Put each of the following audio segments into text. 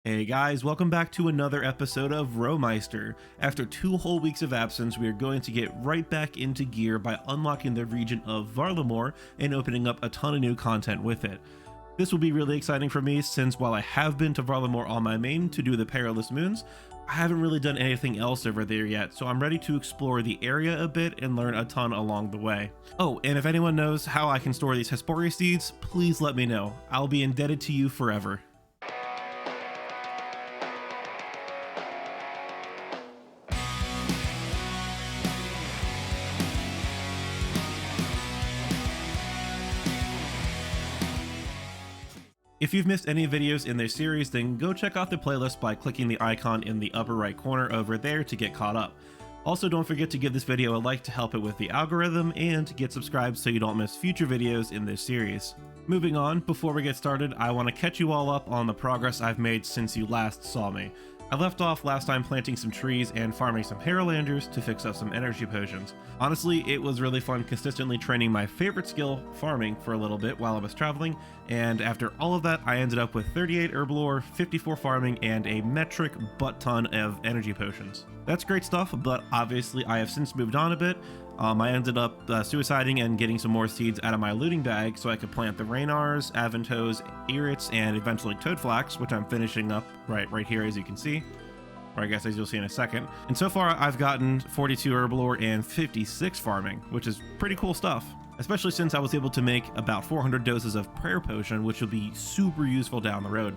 Hey guys, welcome back to another episode of Rowmeister. After 2 whole weeks of absence, we are going to get right back into gear by unlocking the region of Varlamore and opening up a ton of new content with it. This will be really exciting for me since while I have been to Varlamore on my main to do the Perilous Moons, I haven't really done anything else over there yet, so I'm ready to explore the area a bit and learn a ton along the way. Oh, and if anyone knows how I can store these Herblore seeds, please let me know. I'll be indebted to you forever. If you've missed any videos in this series, then go check out the playlist by clicking the icon in the upper right corner over there to get caught up. Also, don't forget to give this video a like to help it with the algorithm and get subscribed so you don't miss future videos in this series. Moving on, before we get started, I want to catch you all up on the progress I've made since you last saw me. I left off last time planting some trees and farming some Herlanders to fix up some energy potions. Honestly, it was really fun consistently training my favorite skill, farming, for a little bit while I was traveling, and after all of that I ended up with 38 Herblore, 54 farming, and a metric butt ton of energy potions. That's great stuff, but obviously I have since moved on a bit. I ended up suiciding and getting some more seeds out of my looting bag so I could plant the Raynars, Aventos, Irits, and eventually Toadflax, which I'm finishing up right here as you can see, or I guess as you'll see in a second. And so far I've gotten 42 Herblore and 56 farming, which is pretty cool stuff, especially since I was able to make about 400 doses of Prayer Potion, which will be super useful down the road.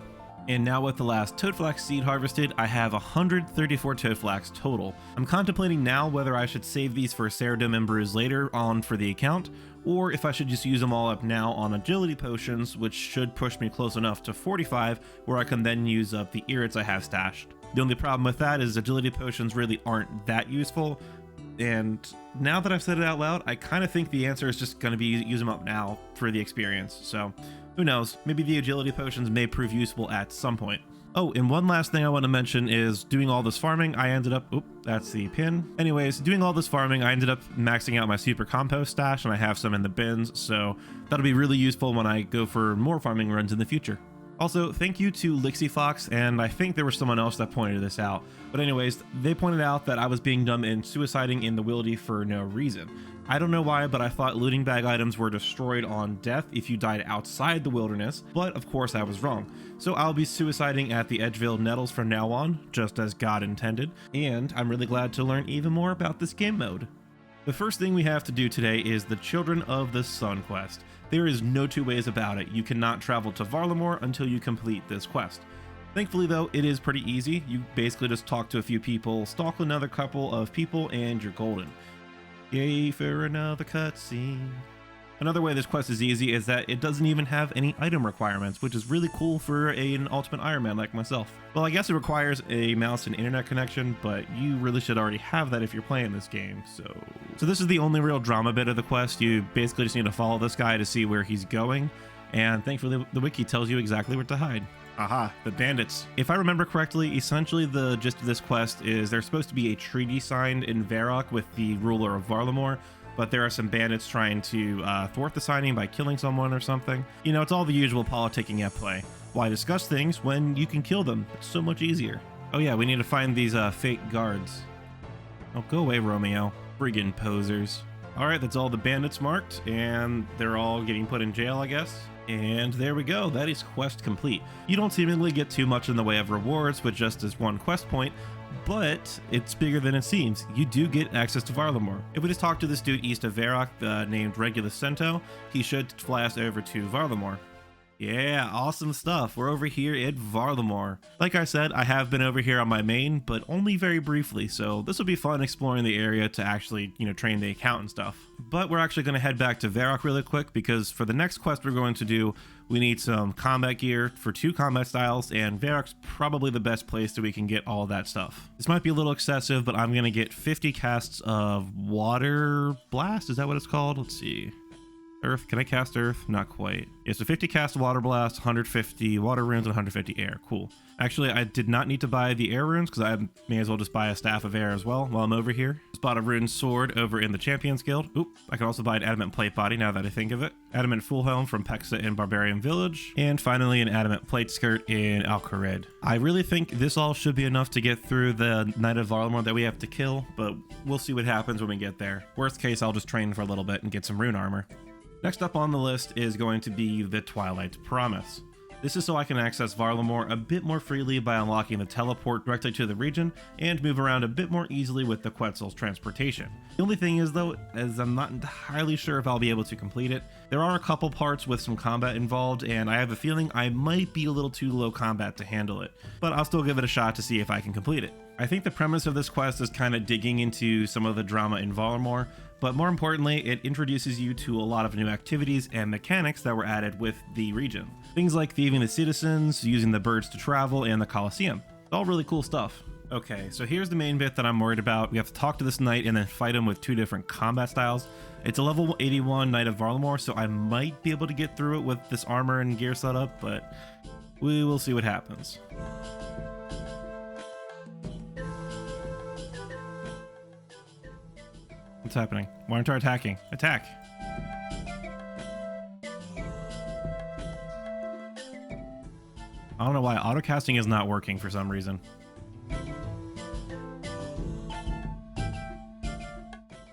And now with the last Toadflax seed harvested, I have 134 Toadflax total. I'm contemplating now whether I should save these for Ceridome and Brews later on for the account, or if I should just use them all up now on agility potions, which should push me close enough to 45, where I can then use up the Irits I have stashed. The only problem with that is agility potions really aren't that useful, and now that I've said it out loud, I kind of think the answer is just going to be use them up now for the experience, so who knows, maybe the agility potions may prove useful at some point. Oh, and one last thing I want to mention is doing all this farming, I ended up, that's the pin. Anyways, doing all this farming, I ended up maxing out my super compost stash and I have some in the bins, so that'll be really useful when I go for more farming runs in the future. Also, thank you to Lixie Fox, and I think there was someone else that pointed this out. But anyways, they pointed out that I was being dumb and suiciding in the wildy for no reason. I don't know why, but I thought looting bag items were destroyed on death if you died outside the wilderness, but of course I was wrong. So I'll be suiciding at the Edgevale Nettles from now on, just as God intended, and I'm really glad to learn even more about this game mode. The first thing we have to do today is the Children of the Sun quest. There is no two ways about it. You cannot travel to Varlamore until you complete this quest. Thankfully though, it is pretty easy. You basically just talk to a few people, stalk another couple of people, and you're golden. Yay for another cutscene. Another way this quest is easy is that it doesn't even have any item requirements, which is really cool for an Ultimate Iron Man like myself. Well, I guess it requires a mouse and internet connection, but you really should already have that if you're playing this game, so this is the only real drama bit of the quest. You basically just need to follow this guy to see where he's going, and thankfully the wiki tells you exactly where to hide. Aha, the bandits. If I remember correctly, essentially the gist of this quest is there's supposed to be a treaty signed in Varrock with the ruler of Varlamore, but there are some bandits trying to thwart the signing by killing someone or something. You know, it's all the usual politicking at play. Why discuss things when you can kill them? It's so much easier. Oh yeah, we need to find these fake guards. Oh, go away, Romeo. Friggin' posers. Alright, that's all the bandits marked, and they're all getting put in jail, I guess. And there we go, that is quest complete. You don't seemingly get too much in the way of rewards with just this one quest point, but it's bigger than it seems. You do get access to Varlamore. If we just talk to this dude east of Varrock named Regulus Cento, he should fly us over to Varlamore. Yeah, awesome stuff. We're over here at Varlamore. Like I said, I have been over here on my main, but only very briefly, so this will be fun exploring the area to actually, train the account and stuff. But we're actually going to head back to Varrock really quick, because for the next quest we're going to do, we need some combat gear for 2 combat styles, and Varrock's probably the best place that we can get all of that stuff. This might be a little excessive, but I'm going to get 50 casts of Water Blast, is that what it's called? Let's see. Earth. Can I cast Earth? Not quite. Yeah, so 50 cast Water Blast, 150 Water Runes, and 150 Air. Cool. Actually, I did not need to buy the Air Runes because I may as well just buy a Staff of Air as well while I'm over here. Just bought a Rune Sword over in the Champions Guild. Oop, I can also buy an Adamant Plate Body now that I think of it. Adamant Full Helm from Pexa in Barbarian Village. And finally, an Adamant Plate Skirt in Alcarid. I really think this all should be enough to get through the Knight of Varlamore that we have to kill, but we'll see what happens when we get there. Worst case, I'll just train for a little bit and get some rune armor. Next up on the list is going to be the Twilight's Promise. This is so I can access Varlamore a bit more freely by unlocking the teleport directly to the region and move around a bit more easily with the Quetzal's transportation. The only thing is though, is I'm not entirely sure if I'll be able to complete it. There are a couple parts with some combat involved and I have a feeling I might be a little too low combat to handle it, but I'll still give it a shot to see if I can complete it. I think the premise of this quest is kind of digging into some of the drama in Varlamore, but more importantly, it introduces you to a lot of new activities and mechanics that were added with the region. Things like thieving the citizens, using the birds to travel, and the Colosseum. All really cool stuff. Okay, so here's the main bit that I'm worried about. We have to talk to this knight and then fight him with two different combat styles. It's a level 81 Knight of Varlamore, so I might be able to get through it with this armor and gear setup, but we will see what happens. What's happening? Why aren't I attacking? Attack! I don't know why autocasting is not working for some reason.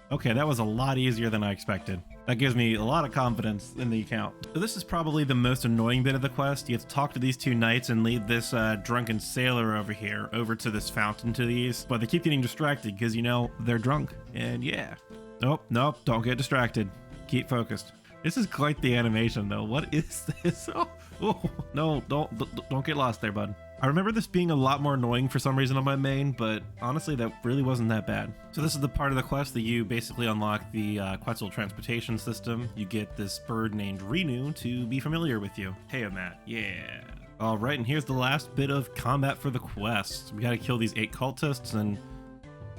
Okay, that was a lot easier than I expected. That gives me a lot of confidence in the account. So this is probably the most annoying bit of the quest. You have to talk to these two knights and lead this drunken sailor over here, over to this fountain to the east. But they keep getting distracted because, you know, they're drunk. And yeah. Nope, don't get distracted. Keep focused. This is quite the animation though. What is this? Oh, no, don't get lost there, bud. I remember this being a lot more annoying for some reason on my main, but honestly, that really wasn't that bad. So this is the part of the quest that you basically unlock the Quetzal transportation system. You get this bird named Renu to be familiar with you. Hey, Matt. Yeah. All right, and here's the last bit of combat for the quest. We gotta kill these 8 cultists, and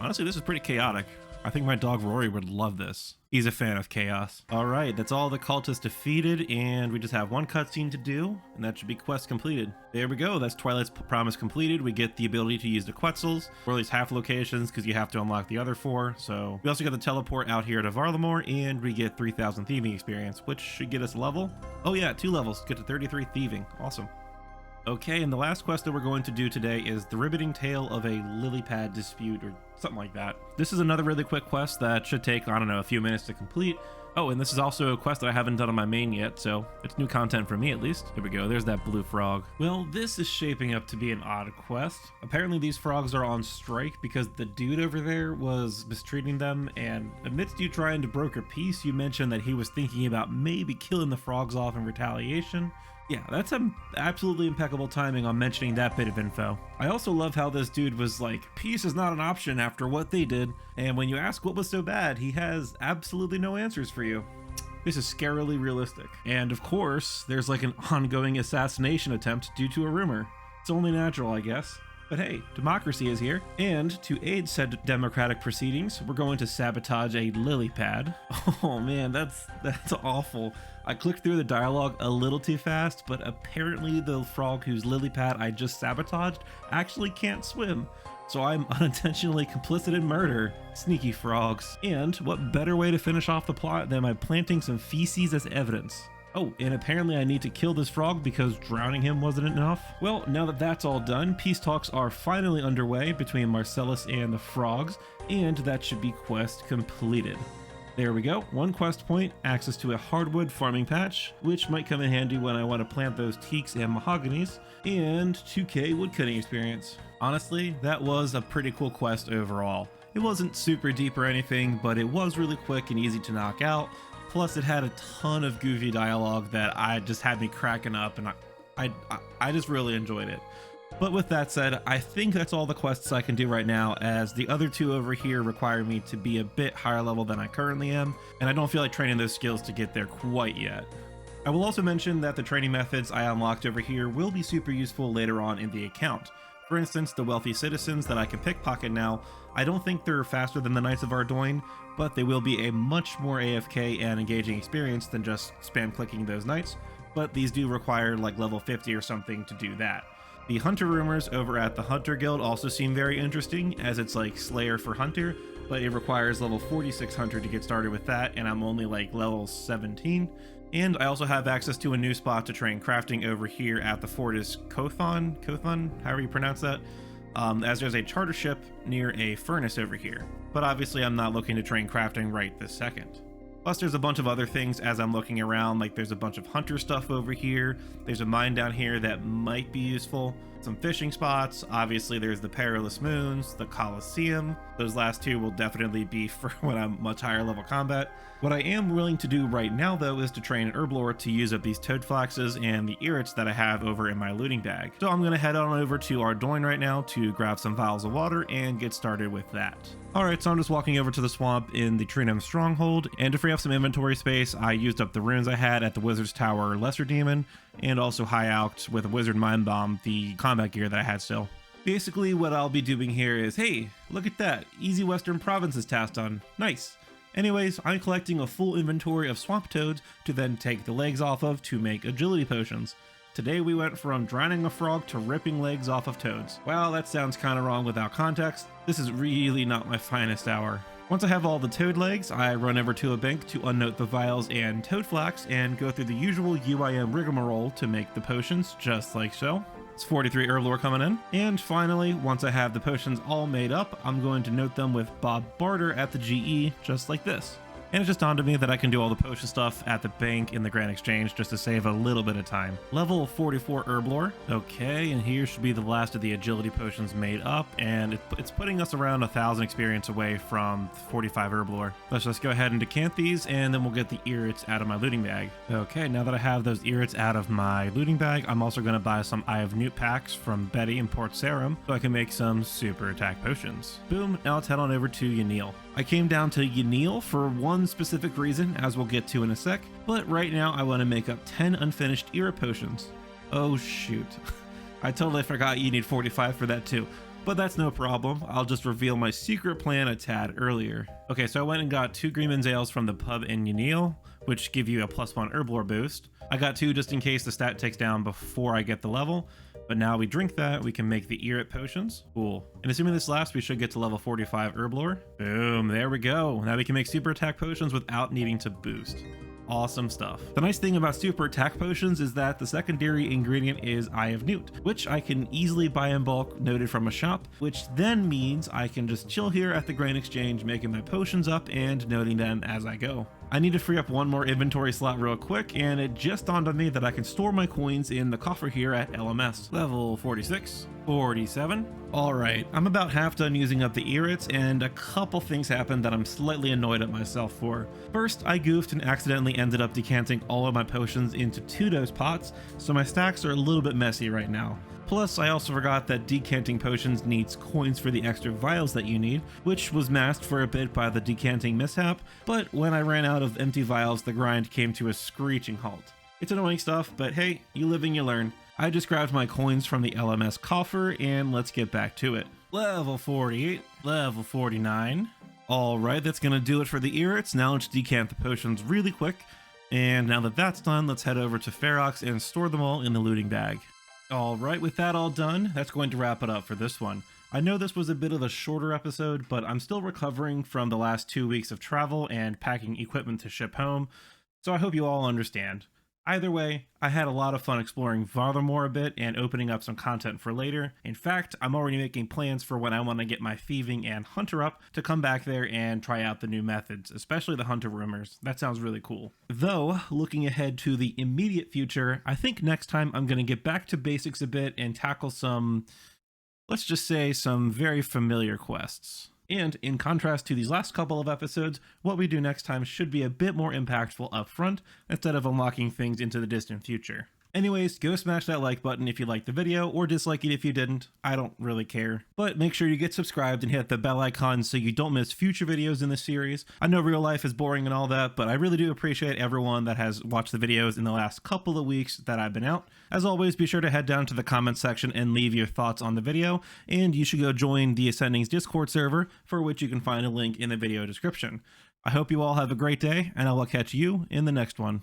honestly, this is pretty chaotic. I think my dog Rory would love this. He's a fan of chaos. All right, that's all the cultists defeated, and we just have one cutscene to do, and that should be quest completed. There we go, that's Twilight's Promise completed. We get the ability to use the Quetzals, or at least half locations, because you have to unlock the other 4. So we also got the teleport out here to Varlamore, and we get 3,000 thieving experience, which should get us a level. Oh yeah, 2 levels, get to 33 thieving. Awesome. Okay, and the last quest that we're going to do today is the riveting tale of a lily pad dispute, or something like that. This is another really quick quest that should take, I don't know, a few minutes to complete. Oh, and this is also a quest that I haven't done on my main yet, so it's new content for me at least. Here we go, there's that blue frog. Well, this is shaping up to be an odd quest. Apparently these frogs are on strike because the dude over there was mistreating them, and amidst you trying to broker peace, you mentioned that he was thinking about maybe killing the frogs off in retaliation. Yeah, that's some absolutely impeccable timing on mentioning that bit of info. I also love how this dude was like, peace is not an option after what they did, and when you ask what was so bad, he has absolutely no answers for you. This is scarily realistic. And of course, there's like an ongoing assassination attempt due to a rumor. It's only natural, I guess. But hey, democracy is here, and to aid said democratic proceedings, we're going to sabotage a lily pad. Oh man, that's awful. I clicked through the dialogue a little too fast, but apparently the frog whose lily pad I just sabotaged actually can't swim. So I'm unintentionally complicit in murder. Sneaky frogs. And what better way to finish off the plot than by planting some feces as evidence? Oh, and apparently I need to kill this frog because drowning him wasn't enough. Well, now that that's all done, peace talks are finally underway between Marcellus and the frogs, and that should be quest completed. There we go, 1 quest point, access to a hardwood farming patch, which might come in handy when I want to plant those teaks and mahoganies, and 2k woodcutting experience. Honestly, that was a pretty cool quest overall. It wasn't super deep or anything, but it was really quick and easy to knock out. Plus, it had a ton of goofy dialogue that I just had me cracking up, and I just really enjoyed it. But with that said, I think that's all the quests I can do right now, as the other 2 over here require me to be a bit higher level than I currently am, and I don't feel like training those skills to get there quite yet. I will also mention that the training methods I unlocked over here will be super useful later on in the account. For instance, the wealthy citizens that I can pickpocket now, I don't think they're faster than the Knights of Ardoin, but they will be a much more AFK and engaging experience than just spam clicking those knights, but these do require like level 50 or something to do that. The Hunter rumors over at the Hunter Guild also seem very interesting, as it's like Slayer for Hunter, but it requires level 46 Hunter to get started with that, and I'm only like level 17. And I also have access to a new spot to train crafting over here at the Fortis Kothon, however you pronounce that, as there's a charter ship near a furnace over here. But obviously I'm not looking to train crafting right this second. Plus there's a bunch of other things as I'm looking around, like there's a bunch of hunter stuff over here, there's a mine down here that might be useful, some fishing spots, obviously there's the Perilous Moons, the Colosseum. Those last two will definitely be for when I'm much higher level combat. What I am willing to do right now though is to train Herblore to use up these toad flaxes and the irits that I have over in my looting bag. So I'm going to head on over to Ardoin right now to grab some vials of water and get started with that. Alright, so I'm just walking over to the swamp in the Trinum Stronghold, and to free up some inventory space, I used up the runes I had at the Wizard's Tower Lesser Demon, and also high alked with a Wizard Mind Bomb the combat gear that I had still. Basically what I'll be doing here is, hey, look at that, Easy Western Provinces task done, nice. Anyways, I'm collecting a full inventory of swamp toads to then take the legs off of to make agility potions. Today we went from drowning a frog to ripping legs off of toads. Well, that sounds kinda wrong without context. This is really not my finest hour. Once I have all the toad legs, I run over to a bank to unnote the vials and toad flax and go through the usual UIM rigmarole to make the potions, just like so. It's 43 Herblore coming in. And finally, once I have the potions all made up, I'm going to note them with Bob Barter at the GE, just like this. And it just dawned on me that I can do all the potion stuff at the bank in the Grand Exchange just to save a little bit of time. Level 44 Herblore. Okay, and here should be the last of the agility potions made up, and it's putting us around 1,000 experience away from 45 Herblore. Let's just go ahead and decant these, and then we'll get the irits out of my looting bag. Okay, now that I have those irits out of my looting bag, I'm also going to buy some Eye of Newt packs from Betty in Port Sarum so I can make some super attack potions. Boom, now let's head on over to Yanil. I came down to Yanil for one specific reason, as we'll get to in a sec, but right now I want to make up 10 unfinished Irit potions. Oh shoot, I totally forgot you need 45 for that too, but that's no problem. I'll just reveal my secret plan a tad earlier. Okay, so I went and got 2 Greenman's Ales from the pub in Yanil, which give you a +1 Herblore boost. I got 2 just in case the stat takes down before I get the level, but now we drink that, we can make the Irit potions. Cool. And assuming this lasts, we should get to level 45 Herblore. Boom, there we go. Now we can make super attack potions without needing to boost. Awesome stuff. The nice thing about super attack potions is that the secondary ingredient is Eye of Newt, which I can easily buy in bulk noted from a shop, which then means I can just chill here at the Grand Exchange making my potions up and noting them as I go. I need to free up one more inventory slot real quick, and it just dawned on me that I can store my coins in the coffer here at LMS. Level 46, 47. Alright, I'm about half done using up the irits, and a couple things happened that I'm slightly annoyed at myself for. First, I goofed and accidentally ended up decanting all of my potions into 2 dose pots, so my stacks are a little bit messy right now. Plus, I also forgot that decanting potions needs coins for the extra vials that you need, which was masked for a bit by the decanting mishap, but when I ran out of empty vials, the grind came to a screeching halt. It's annoying stuff, but hey, you live and you learn. I just grabbed my coins from the LMS coffer, and let's get back to it. Level 48, level 49. Alright, that's gonna do it for the irits. Now let's decant the potions really quick, and now that that's done, let's head over to Ferox and store them all in the looting bag. Alright, with that all done, that's going to wrap it up for this one. I know this was a bit of a shorter episode, but I'm still recovering from the last 2 weeks of travel and packing equipment to ship home, so I hope you all understand. Either way, I had a lot of fun exploring Varlamore a bit and opening up some content for later. In fact, I'm already making plans for when I want to get my thieving and hunter up to come back there and try out the new methods, especially the hunter rumors. That sounds really cool. Though, looking ahead to the immediate future, I think next time I'm going to get back to basics a bit and tackle some, let's just say, some very familiar quests. And in contrast to these last couple of episodes, what we do next time should be a bit more impactful up front, instead of unlocking things into the distant future. Anyways, go smash that like button if you liked the video, or dislike it if you didn't. I don't really care. But make sure you get subscribed and hit the bell icon so you don't miss future videos in this series. I know real life is boring and all that, but I really do appreciate everyone that has watched the videos in the last couple of weeks that I've been out. As always, be sure to head down to the comment section and leave your thoughts on the video, and you should go join the Ascending's Discord server, for which you can find a link in the video description. I hope you all have a great day, and I will catch you in the next one.